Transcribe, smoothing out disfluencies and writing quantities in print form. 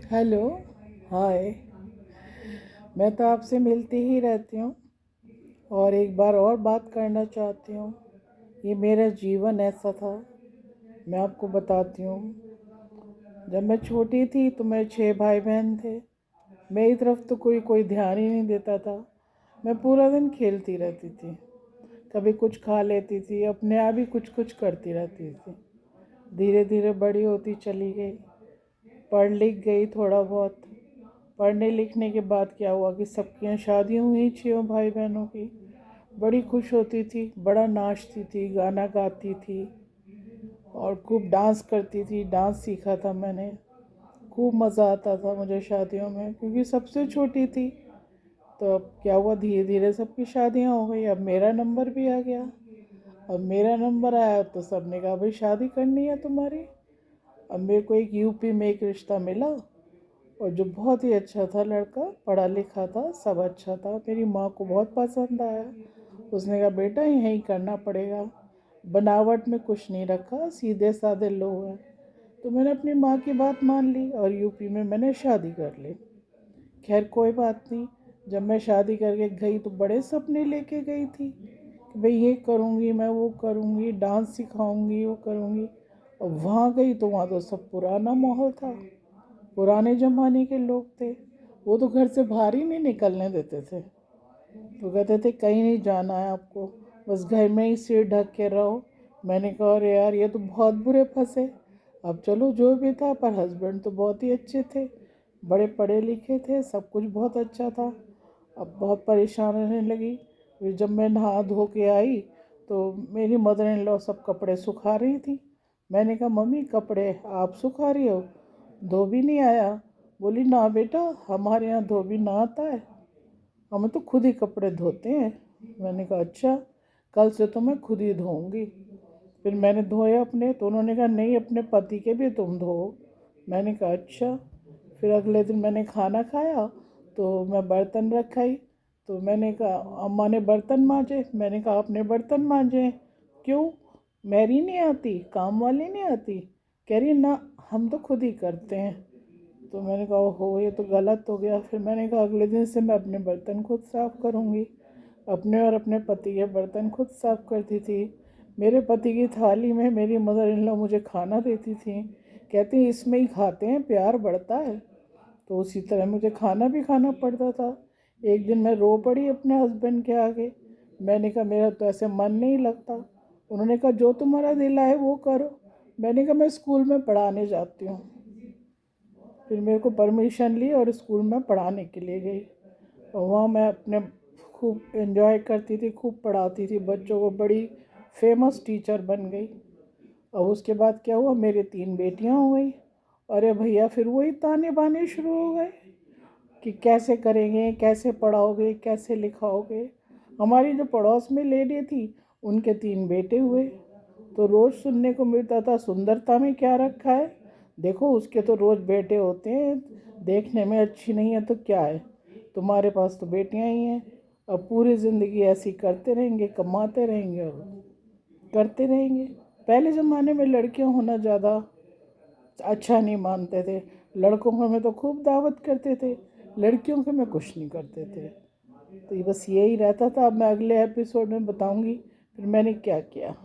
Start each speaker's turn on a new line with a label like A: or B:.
A: Hello. हाय। मैं तो आपसे मिलती ही रहती हूँ और एक बार और बात करना चाहती हूँ। ये मेरा जीवन ऐसा था, मैं आपको बताती हूँ। जब मैं छोटी थी तो मेरे 6 भाई बहन थे। मेरी तरफ तो कोई कोई ध्यान ही नहीं देता था। मैं पूरा दिन खेलती रहती थी, कभी कुछ खा लेती थी, अपने आप ही कुछ कुछ करती रहती थी। धीरे धीरे बड़ी होती चली गई, पढ़ लिख गई थोड़ा बहुत। पढ़ने लिखने के बाद क्या हुआ कि सबकी यहाँ शादियाँ हुई 6 भाई बहनों की। बड़ी खुश होती थी, बड़ा नाचती थी, गाना गाती थी और खूब डांस करती थी। डांस सीखा था मैंने। खूब मज़ा आता था मुझे शादियों में, क्योंकि सबसे छोटी थी। तो अब क्या हुआ, धीरे धीरे सबकी शादियाँ हो गई। अब मेरा नंबर भी आ गया। अब मेरा नंबर आया तो सबने कहा भाई शादी करनी है तुम्हारी। अब मेरे को एक यूपी में एक रिश्ता मिला, और जो बहुत ही अच्छा था, लड़का पढ़ा लिखा था, सब अच्छा था। मेरी माँ को बहुत पसंद आया। उसने कहा बेटा यहीं करना पड़ेगा, बनावट में कुछ नहीं रखा, सीधे साधे लोग हैं। तो मैंने अपनी माँ की बात मान ली और यूपी में मैंने शादी कर ली। खैर कोई बात नहीं। जब मैं शादी करके गई तो बड़े सपने लेके गई थी कि भाई ये करूँगी, मैं वो करूँगी, डांस सिखाऊंगी, वो करूँगी। और वहाँ गई तो वहाँ तो सब पुराना माहौल था। पुराने ज़माने के लोग थे। वो तो घर से बाहर ही नहीं निकलने देते थे। तो कहते थे कहीं नहीं जाना है आपको, बस घर में ही सिर ढक के रहो। मैंने कहा अरे यार ये तो बहुत बुरे फंसे। अब चलो जो भी था, पर हस्बैंड तो बहुत ही अच्छे थे, बड़े पढ़े लिखे थे, सब कुछ बहुत अच्छा था। अब बहुत परेशान रहने लगी। फिर जब मैं नहा धो के आई तो मेरी मदर इन लॉ सब कपड़े सुखा रही थी। मैंने कहा मम्मी कपड़े आप सुखा रही हो, धोबी नहीं आया? बोली ना बेटा, हमारे यहाँ धोबी ना आता है, हम तो खुद ही कपड़े धोते हैं। मैंने कहा अच्छा, कल से तो मैं खुद ही धोऊंगी। फिर मैंने धोए अपने, तो उन्होंने कहा नहीं अपने पति के भी तुम धो। मैंने कहा अच्छा। फिर अगले दिन मैंने खाना खाया तो मैं बर्तन रखाई। तो मैंने कहा अम्मा ने बर्तन मांजे। मैंने कहा आपने बर्तन मांजे क्यों, मेरी नहीं आती, काम वाली नहीं आती? कह रही ना, हम तो खुद ही करते हैं। तो मैंने कहा ओहो ये तो गलत हो गया। फिर मैंने कहा अगले दिन से मैं अपने बर्तन खुद साफ़ करूँगी। अपने और अपने पति के बर्तन खुद साफ़ करती थी। मेरे पति की थाली में मेरी मदर इन लॉ मुझे खाना देती थी, कहती इसमें ही खाते हैं, प्यार बढ़ता है। तो उसी तरह मुझे खाना भी खाना पड़ता था। एक दिन मैं रो पड़ी अपने हस्बैंड के आगे। मैंने कहा मेरा तो ऐसे मन नहीं लगता। उन्होंने कहा जो तुम्हारा दिल आए वो करो। मैंने कहा मैं स्कूल में पढ़ाने जाती हूँ। फिर मेरे को परमिशन ली और स्कूल में पढ़ाने के लिए गई। और वहाँ मैं अपने खूब एंजॉय करती थी, खूब पढ़ाती थी बच्चों को, बड़ी फेमस टीचर बन गई। और उसके बाद क्या हुआ, मेरे 3 बेटियां हो गई। अरे भैया फिर वही ताने बाने शुरू हो गए कि कैसे करेंगे, कैसे पढ़ाओगे, कैसे लिखाओगे। हमारी जो पड़ोस में लेडी थी उनके 3 बेटे हुए। तो रोज़ सुनने को मिलता था सुंदरता में क्या रखा है, देखो उसके तो रोज़ बेटे होते हैं, देखने में अच्छी नहीं है तो क्या है, तुम्हारे पास तो बेटियां ही हैं। अब पूरी ज़िंदगी ऐसी करते रहेंगे, कमाते रहेंगे और करते रहेंगे। पहले ज़माने में लड़कियां होना ज़्यादा अच्छा नहीं मानते थे। लड़कों को में तो खूब दावत करते थे, लड़कियों के में कुछ नहीं करते थे। तो ये बस यही रहता था। अब मैं अगले एपिसोड में बताऊंगी फिर मैंने क्या किया।